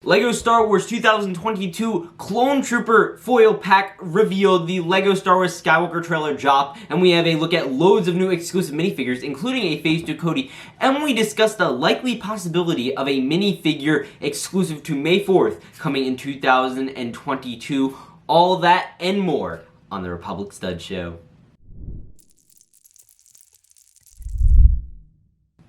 LEGO Star Wars 2022 Clone Trooper foil pack revealed, the LEGO Star Wars Skywalker trailer dropped, and we have a look at loads of new exclusive minifigures, including a Phase 2 Cody, and we discussed the likely possibility of a minifigure exclusive to May 4th coming in 2022. All that and more on the Republic Stud Show.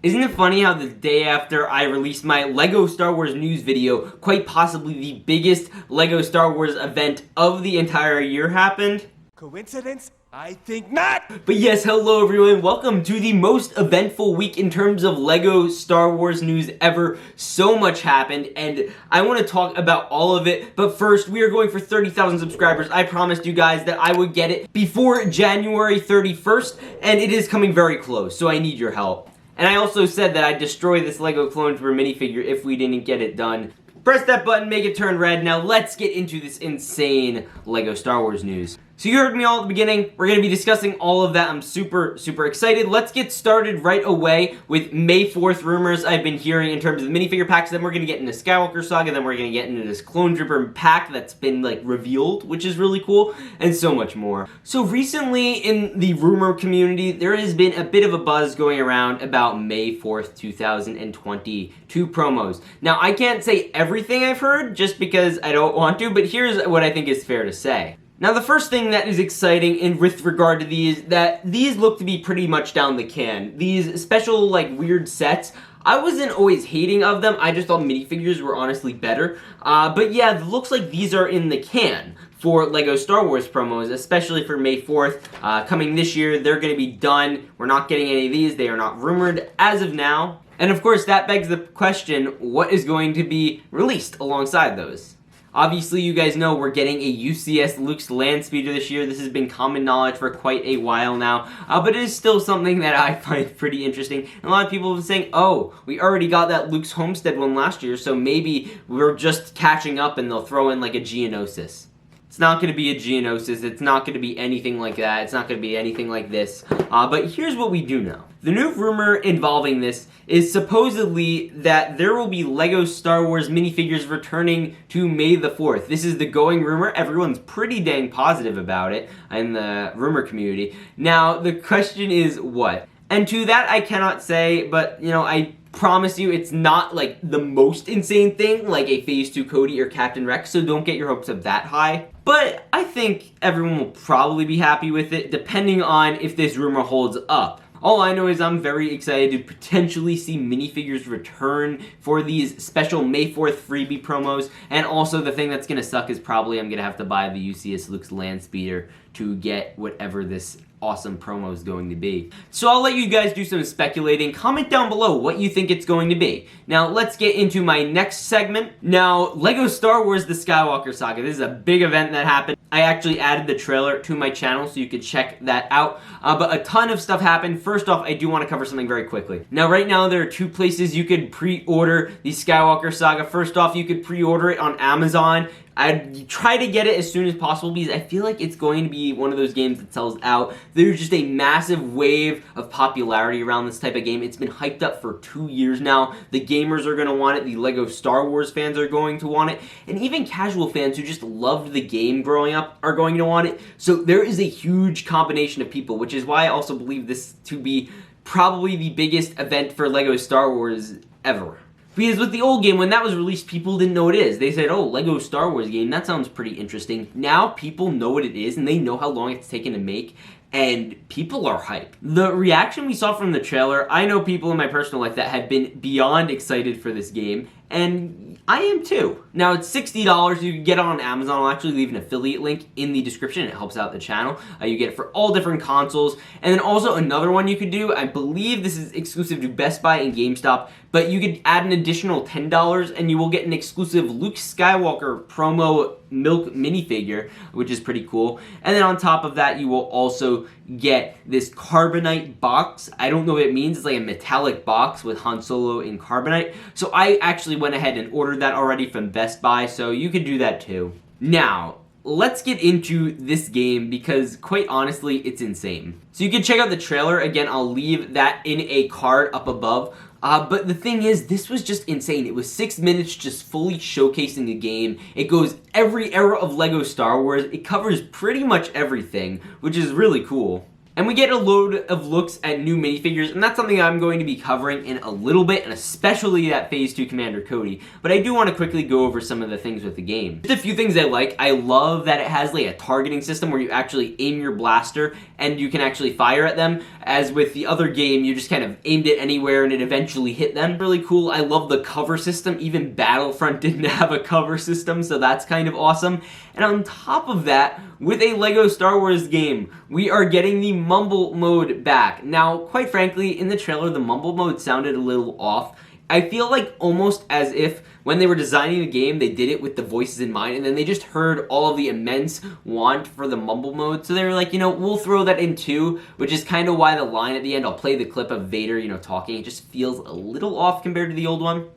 Isn't it funny how the day after I released my LEGO Star Wars news video, quite possibly the biggest LEGO Star Wars event of the entire year happened? Coincidence? I think not! But yes, hello everyone, welcome to the most eventful week in terms of LEGO Star Wars news ever. So much happened, and I want to talk about all of it, but first, we are going for 30,000 subscribers. I promised you guys that I would get it before January 31st, and it is coming very close, so I need your help. And I also said that I'd destroy this LEGO Clone Trooper minifigure if we didn't get it done. Press that button, make it turn red. Now let's get into this insane LEGO Star Wars news. So you heard me all at the beginning. We're going to be discussing all of that. I'm super excited. Let's get started right away with May 4th rumors I've been hearing in terms of the minifigure packs. Then we're going to get into Skywalker Saga. Then we're going to get into this Clone Trooper pack that's been revealed, which is really cool, and so much more. So recently in the rumor community, there has been a bit of a buzz going around about May 4th, 2022 promos. Now I can't say everything I've heard just because I don't want to, but here's what I think is fair to say. Now the first thing that is exciting with regard to these, that these look to be pretty much down the can. These special weird sets, I wasn't always hating of them, I just thought minifigures were honestly better. But yeah, it looks like these are in the can for LEGO Star Wars promos, especially for May 4th. Coming this year, they're going to be done. We're not getting any of these, they are not rumored as of now. And of course that begs the question, what is going to be released alongside those? Obviously, you guys know we're getting a UCS Luke's land speeder this year. This has been common knowledge for quite a while now, but it is still something that I find pretty interesting. And a lot of people have been saying, oh, we already got that Luke's Homestead one last year, so maybe we're just catching up and they'll throw in a Geonosis. It's not going to be a Geonosis, it's not going to be anything like that, it's not going to be anything like this. But here's what we do know. The new rumor involving this is supposedly that there will be LEGO Star Wars minifigures returning to May the 4th. This is the going rumor. Everyone's pretty dang positive about it in the rumor community. Now, the question is what? And to that I cannot say, but I promise you it's not the most insane thing like a Phase 2 Cody or Captain Rex, so don't get your hopes up that high. But I think everyone will probably be happy with it, depending on if this rumor holds up. All I know is I'm very excited to potentially see minifigures return for these special May 4th freebie promos, and also the thing that's going to suck is probably I'm going to have to buy the UCS Luke's land speeder to get whatever this awesome promo is going to be. So I'll let you guys do some speculating. Comment down below what you think it's going to be. Now let's get into my next segment. Now, LEGO Star Wars The Skywalker Saga. This is a big event that happened. I actually added the trailer to my channel so you could check that out. But a ton of stuff happened. First off, I do want to cover something very quickly. Now right now there are two places you could pre-order the Skywalker Saga. First off, you could pre-order it on Amazon. I'd try to get it as soon as possible because I feel like it's going to be one of those games that sells out. There's just a massive wave of popularity around this type of game. It's been hyped up for 2 years now. The gamers are going to want it. The LEGO Star Wars fans are going to want it. And even casual fans who just loved the game growing up are going to want it. So there is a huge combination of people, which is why I also believe this to be probably the biggest event for LEGO Star Wars ever. Because with the old game, when that was released, people didn't know what it is. They said, oh, LEGO Star Wars game, that sounds pretty interesting. Now people know what it is, and they know how long it's taken to make, and people are hyped. The reaction we saw from the trailer, I know people in my personal life that have been beyond excited for this game, and I am too. Now it's $60, you can get it on Amazon. I'll actually leave an affiliate link in the description, it helps out the channel. You get it for all different consoles. And then also another one you could do, I believe this is exclusive to Best Buy and GameStop, but you could add an additional $10 and you will get an exclusive Luke Skywalker promo milk minifigure, which is pretty cool. And then on top of that, you will also get this carbonite box. I don't know what it means. It's like a metallic box with Han Solo in carbonite. So I actually went ahead and ordered that already from Best Buy, so you could do that too. Now, let's get into this game because quite honestly, it's insane. So you can check out the trailer. Again, I'll leave that in a card up above. But the thing is, this was just insane. It was 6 minutes just fully showcasing the game. It goes every era of LEGO Star Wars. It covers pretty much everything, which is really cool. And we get a load of looks at new minifigures, and that's something I'm going to be covering in a little bit, and especially that Phase 2 Commander Cody. But I do want to quickly go over some of the things with the game. Just a few things I like. I love that it has like a targeting system where you actually aim your blaster and you can actually fire at them. As with the other game, you just kind of aimed it anywhere and it eventually hit them. Really cool. I love the cover system. Even Battlefront didn't have a cover system, so that's kind of awesome. And on top of that, with a LEGO Star Wars game, we are getting the mumble mode back. Now, quite frankly, in the trailer, the mumble mode sounded a little off. I feel like almost as if when they were designing the game, they did it with the voices in mind, and then they just heard all of the immense want for the mumble mode, so they were like, you know, we'll throw that in too, which is kind of why the line at the end, I'll play the clip of Vader, you know, talking, it just feels a little off compared to the old one.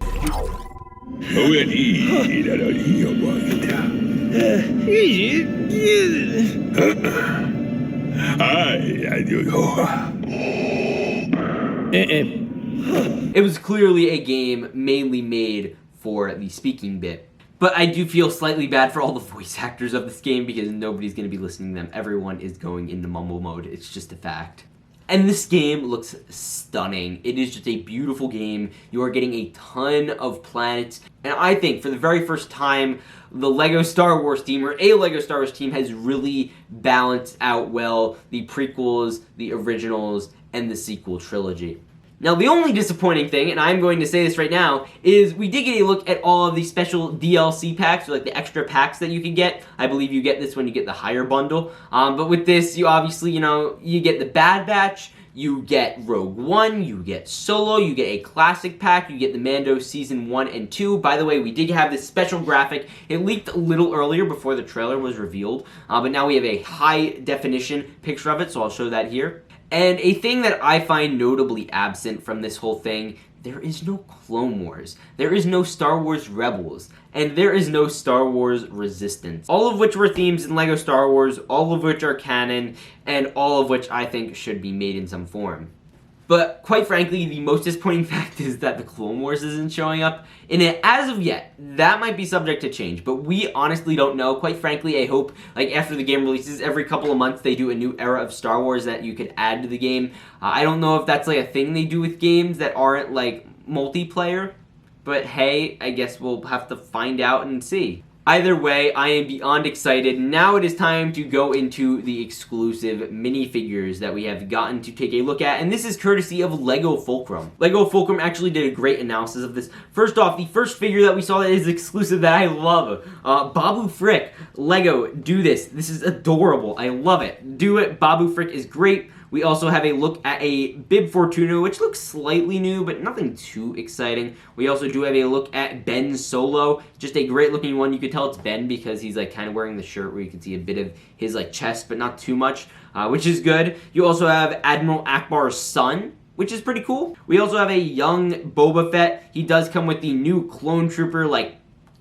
It was clearly a game mainly made for the speaking bit. But I do feel slightly bad for all the voice actors of this game because nobody's going to be listening to them. Everyone is going into mumble mode. It's just a fact. And this game looks stunning. It is just a beautiful game. You are getting a ton of planets. And I think for the very first time, the LEGO Star Wars team, or a LEGO Star Wars team, has really balanced out well the prequels, the originals, and the sequel trilogy. Now, the only disappointing thing, and I'm going to say this right now, is we did get a look at all of the special DLC packs, or like the extra packs that you can get. I believe you get this when you get the higher bundle. But with this, you obviously, you know, you get the Bad Batch, you get Rogue One, you get Solo, you get a classic pack, you get the Mando Season 1 and 2. By the way, we did have this special graphic. It leaked a little earlier before the trailer was revealed, but now we have a high definition picture of it, so I'll show that here. And a thing that I find notably absent from this whole thing, there is no Clone Wars, there is no Star Wars Rebels, and there is no Star Wars Resistance. All of which were themes in LEGO Star Wars, all of which are canon, and all of which I think should be made in some form. But quite frankly, the most disappointing fact is that the Clone Wars isn't showing up in it as of yet. That might be subject to change, but we honestly don't know. Quite frankly, I hope, like, after the game releases, every couple of months they do a new era of Star Wars that you could add to the game. I don't know if that's, like, a thing they do with games that aren't, like, multiplayer, but hey, I guess we'll have to find out and see. Either way, I am beyond excited. Now it is time to go into the exclusive minifigures that we have gotten to take a look at, and this is courtesy of LEGO Fulcrum. LEGO Fulcrum actually did a great analysis of this. First off, the first figure that we saw that is exclusive that I love, Babu Frick. LEGO, do this. This is adorable. I love it. Do it. Babu Frick is great. We also have a look at a Bib Fortuna, which looks slightly new, but nothing too exciting. We also do have a look at Ben Solo, just a great looking one. You can tell it's Ben because he's like kind of wearing the shirt where you can see a bit of his like chest, but not too much, which is good. You also have Admiral Akbar's son, which is pretty cool. We also have a young Boba Fett. He does come with the new Clone Trooper like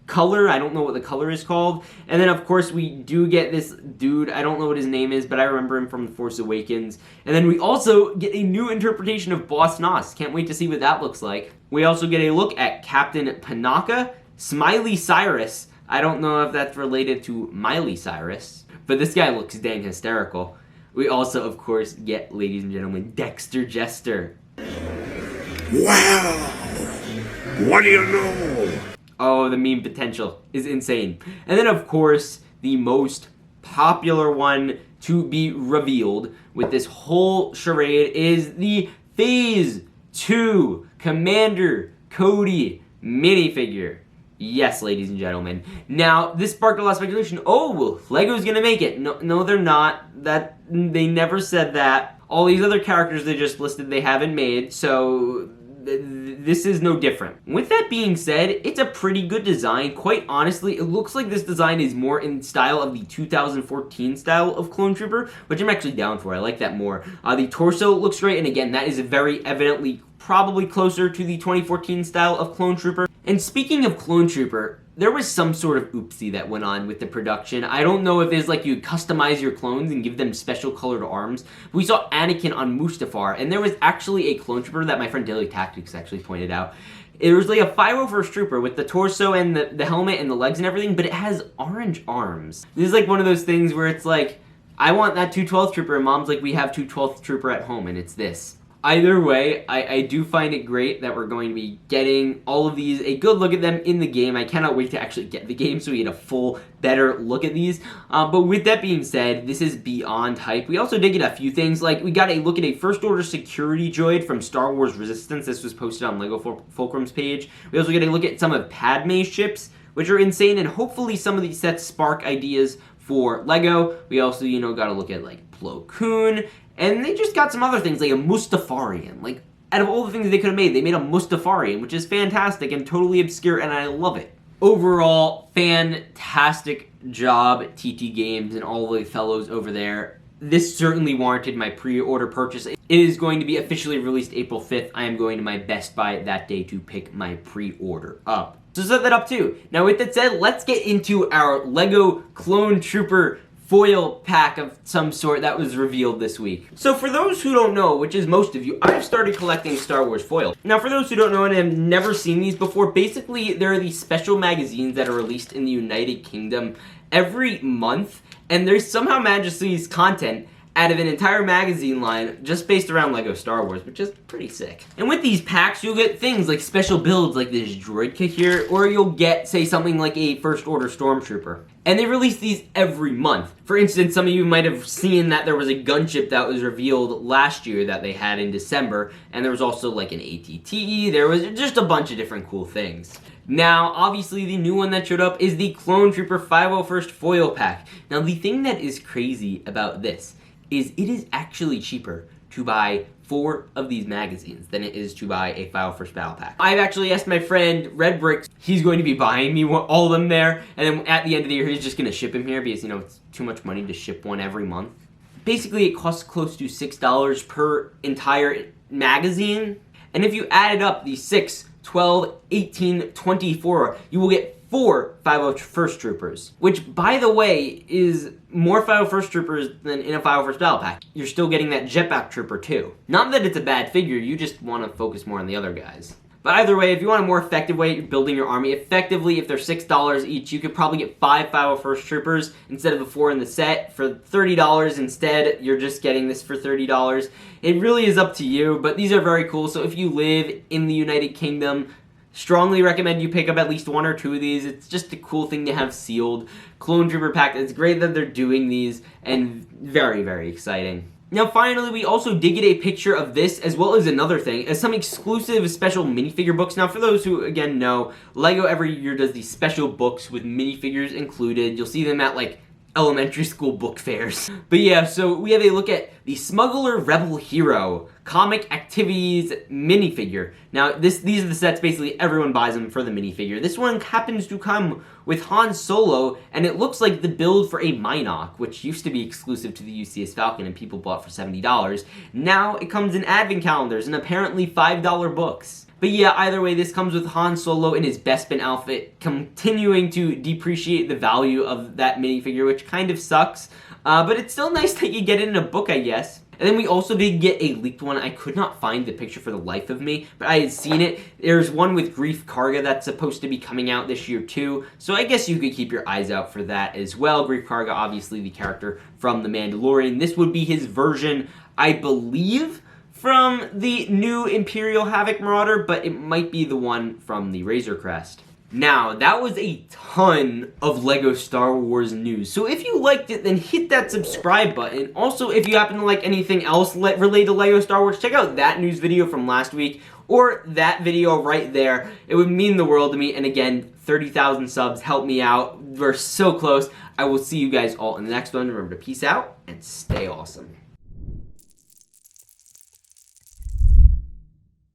color. I don't know what the color is called. And then of course we do get this dude, I don't know what his name is, but I remember him from The Force Awakens. And then we also get a new interpretation of Boss Nass. Can't wait to see what that looks like. We also get a look at Captain Panaka, Smiley Cyrus. I don't know if that's related to Miley Cyrus, but this guy looks dang hysterical. We also of course get, ladies and gentlemen, Dexter Jester. Wow! What do you know? Oh, the meme potential is insane. And then, of course, the most popular one to be revealed with this whole charade is the Phase 2 Commander Cody minifigure. Yes, ladies and gentlemen. Now, this sparked a lot of speculation. Oh, well, LEGO's gonna make it. No, they're not. They never said that. All these other characters they just listed, they haven't made, so this is no different. With that being said, it's a pretty good design. Quite honestly, it looks like this design is more in style of the 2014 style of Clone Trooper, which I'm actually down for. I like that more. The torso looks great, and again, that is very evidently probably closer to the 2014 style of Clone Trooper. And speaking of Clone Trooper, there was some sort of oopsie that went on with the production. I don't know if it's like you customize your clones and give them special colored arms. We saw Anakin on Mustafar, and there was actually a clone trooper that my friend Daily Tactics actually pointed out. It was like a 501st Trooper with the torso and the helmet and the legs and everything, but it has orange arms. This is like one of those things where it's like, I want that 212th Trooper, and Mom's like, we have 212th Trooper at home, and it's this. Either way, I do find it great that we're going to be getting all of these, a good look at them in the game. I cannot wait to actually get the game so we get a full, better look at these. But with that being said, this is beyond hype. We also did get a few things, like we got a look at a First Order security droid from Star Wars Resistance. This was posted on LEGO Fulcrum's page. We also get a look at some of Padme's ships, which are insane, and hopefully some of these sets spark ideas for LEGO. We also, got to look at like Plo Koon. And they just got some other things, like a Mustafarian. Like, out of all the things they could have made, they made a Mustafarian, which is fantastic and totally obscure, and I love it. Overall, fantastic job, TT Games and all the fellows over there. This certainly warranted my pre-order purchase. It is going to be officially released April 5th. I am going to my Best Buy that day to pick my pre-order up. So set that up too. Now with that said, let's get into our LEGO Clone Trooper foil pack of some sort that was revealed this week. So for those who don't know, which is most of you, I've started collecting Star Wars foil. Now for those who don't know and have never seen these before, basically there are these special magazines that are released in the United Kingdom every month, and there's somehow magically content out of an entire magazine line just based around LEGO Star Wars, which is pretty sick. And with these packs, you'll get things like special builds like this droid kit here, or you'll get, say, something like a First Order Stormtrooper. And they release these every month. For instance, some of you might have seen that there was a gunship that was revealed last year that they had in December, and there was also like an ATTE, there was just a bunch of different cool things. Now, obviously, the new one that showed up is the Clone Trooper 501st Foil Pack. Now, the thing that is crazy about this is it is actually cheaper to buy 4 of these magazines than it is to buy a 501st Battle Pack. I've actually asked my friend Red Brix, he's going to be buying me all of them there, and then at the end of the year, he's just going to ship them here because, it's too much money to ship one every month. Basically, it costs close to $6 per entire magazine, and if you added up the 6, 12, 18, 24, you will get 4 501st Troopers, which, by the way, is more 501st Troopers than in a 501st Battle Pack. You're still getting that Jetpack Trooper, too. Not that it's a bad figure, you just want to focus more on the other guys. But either way, if you want a more effective way of building your army, effectively, if they're $6 each, you could probably get 5 501st Troopers instead of the 4 in the set for $30 instead. You're just getting this for $30. It really is up to you, but these are very cool. So if you live in the United Kingdom, strongly recommend you pick up at least 1 or 2 of these. It's just a cool thing to have sealed. Clone Trooper pack, it's great that they're doing these, and very, very exciting. Now finally, we also did get a picture of this, as well as another thing, as some exclusive special minifigure books. Now for those who, again, know, LEGO every year does these special books with minifigures included. You'll see them at, like, elementary school book fairs. But yeah, so we have a look at the Smuggler Rebel Hero Comic Activities minifigure. Now, these are the sets, basically everyone buys them for the minifigure. This one happens to come with Han Solo, and it looks like the build for a Minoc, which used to be exclusive to the UCS Falcon and people bought for $70. Now it comes in advent calendars and apparently $5 books. But yeah, either way, this comes with Han Solo in his Bespin outfit, continuing to depreciate the value of that minifigure, which kind of sucks. But it's still nice that you get it in a book, I guess. And then we also did get a leaked one. I could not find the picture for the life of me, but I had seen it. There's one with Greef Karga that's supposed to be coming out this year too, so I guess you could keep your eyes out for that as well. Greef Karga, obviously the character from The Mandalorian. This would be his version, I believe, from the new Imperial Havoc Marauder, but it might be the one from the Razor Crest. Now, that was a ton of LEGO Star Wars news, so if you liked it, then hit that subscribe button. Also, if you happen to like anything else related to LEGO Star Wars, check out that news video from last week, or that video right there. It would mean the world to me, and again, 30,000 subs, help me out. We're so close. I will see you guys all in the next one. Remember to peace out, and stay awesome.